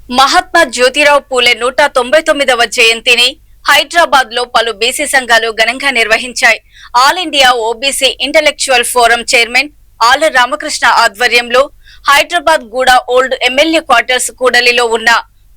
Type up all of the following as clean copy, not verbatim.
మహాత్మా జ్యోతిరావు పూలే 199వ జయంతిని హైదరాబాద్ లో పలు బీసీ సంఘాలు ఘనంగా నిర్వహించాయి. All India OBC intellectual forum chairman Alla Ramakrishna ఆధ్వర్యంలో హైదరాబాద్ గూడ ఓల్డ్ ఎమ్మెల్యే క్వార్టర్స్ కూడలిలో ఉన్న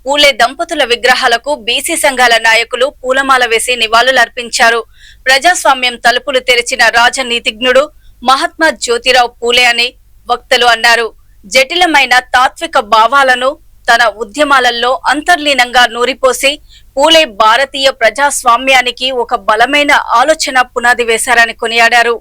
పూలే దంపతుల విగ్రహాలకు బీసీ సంఘాల నాయకులు పూలమాల వేసి నివాళులర్పించారు. ప్రజాస్వామ్యం తలుపులు తెరిచిన రాజనీతిజ్ఞుడు మహాత్మా జ్యోతిరావు పూలే అని వక్తలు అన్నారు. జటిలమైన తాత్విక భావాలను తన ఉద్యమాలలో అంతర్లీనంగా నూరిపోసి పూలే భారతీయ ప్రజాస్వామ్యానికి ఒక బలమైన ఆలోచన పునాది వేశారని కొనియాడారు.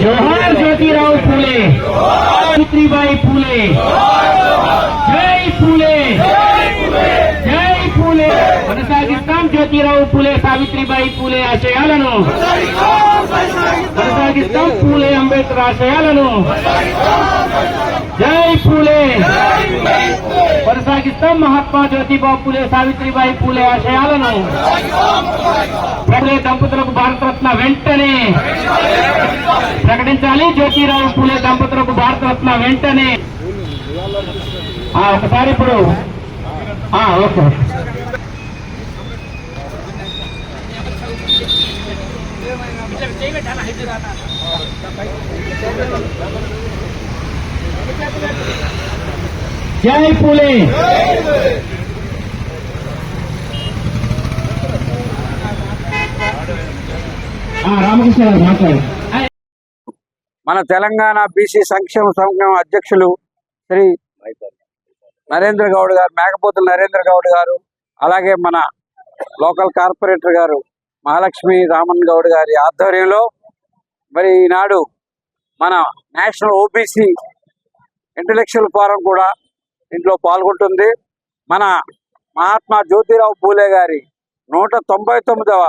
जोहार ज्योतिराव फूले, सावित्रीबाई फूले, जय फूले, जय फूले. కొనసాగిస్తాం జ్యోతిరావు పూలే సావిత్రిబాయి పూలే ఆశయాలను, కొనసాగిస్తాం పూలే అంబేద్కర్ ఆశయాలను. జై పూలే, కొనసాగిస్తాం మహాత్మా జ్యోతిబా పూలే సావిత్రిబాయి పూలే ఆశయాలను. పూలే దంపతులకు భారతరత్న వెంటనే ప్రకటించాలి. జ్యోతిరావు పూలే దంపతులకు భారతరత్న వెంటనే. ఒకసారి ఇప్పుడు ఓకే. జై పూలే. రామకృష్ణ గారు మాట్లాడారు. మన తెలంగాణ బీసీ సంక్షేమ సంఘం అధ్యక్షులు శ్రీ నరేంద్ర గౌడ్ గారు, మేకపోతుల నరేంద్ర గౌడ్ గారు, అలాగే మన లోకల్ కార్పొరేటర్ గారు మహాలక్ష్మి రామన్ గౌడ్ గారి ఆధ్వర్యంలో మరి ఈనాడు మన నేషనల్ ఓబీసీ ఇంటెలెక్చువల్ ఫోరం కూడా ఇంట్లో పాల్గొంటుంది. మన మహాత్మా జ్యోతిరావు పూలే గారి 199వ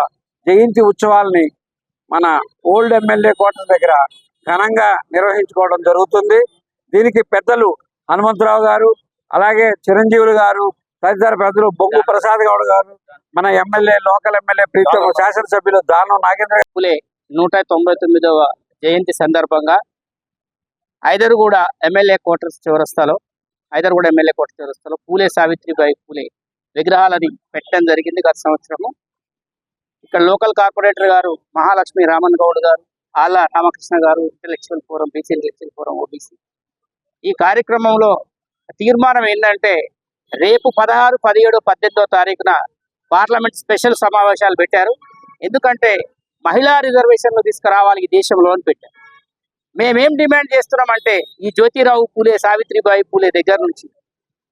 జయంతి ఉత్సవాల్ని మన ఓల్డ్ ఎమ్మెల్యే క్వార్టర్ దగ్గర ఘనంగా నిర్వహించుకోవడం జరుగుతుంది. దీనికి పెద్దలు హనుమంతరావు గారు, అలాగే చిరంజీవులు గారు, తదితర పెద్దలు బొంగు ప్రసాద్ గౌడ్ గారు, మన ఎమ్మెల్యే లోకల్ ఎమ్మెల్యే ప్రీతం శాసనసభ్యులు దానం నాగేంద్ర పూలే 199వ జయంతి సందర్భంగా హైదర్గూడ ఎమ్మెల్యే క్వార్టర్స్ చౌరస్తాలో పూలే సావిత్రిబాయి పూలే విగ్రహాలని పెట్టడం జరిగింది గత సంవత్సరము. ఇక్కడ లోకల్ కార్పొరేటర్ గారు మహాలక్ష్మి రామన్ గౌడ్ గారు, ఆళ్ల రామకృష్ణ గారు, intellectual forum, BC intellectual forum, OBC. ఈ కార్యక్రమంలో తీర్మానం ఏంటంటే రేపు 16, 17, 18వ తారీఖున పార్లమెంట్ స్పెషల్ సమావేశాలు పెట్టారు. ఎందుకంటే మహిళా రిజర్వేషన్లు తీసుకురావాలి ఈ దేశంలో అని పెట్టారు. మేమేం డిమాండ్ చేస్తున్నామంటే ఈ జ్యోతిరావు పూలే సావిత్రిబాయి పూలే దగ్గర నుంచి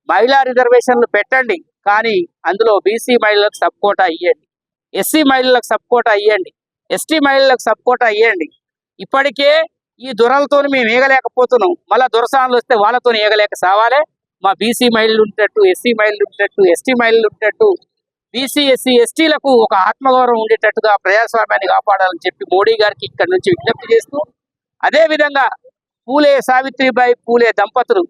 మహిళా రిజర్వేషన్లు పెట్టండి, కానీ అందులో బీసీ మహిళలకు సబ్ కోటా ఇవ్వండి, ఎస్సీ మహిళలకు సబ్ కోటా ఇవ్వండి, ఎస్టీ మహిళలకు సబ్ కోటా ఇవ్వండి. ఇప్పటికే ఈ దొరలతో మేము ఏగలేకపోతున్నాం, మళ్ళీ దొరసానులు వస్తే వాళ్ళతో ఏగలేక సావాలే. మా బీసీ మహిళలు ఉండేటట్టు, ఎస్సీ మహిళలు ఉండేటట్టు, ఎస్టీ మహిళలు ఉండేటట్టు, బీసీ ఎస్సీ ఎస్టీలకు ఒక ఆత్మగౌరవం ఉండేటట్టుగా ప్రజాస్వామ్యాన్ని కాపాడాలని చెప్పి మోడీ గారికి ఇక్కడ నుంచి విజ్ఞప్తి చేస్తూ, అదేవిధంగా పూలే సావిత్రిబాయి పూలే దంపతులు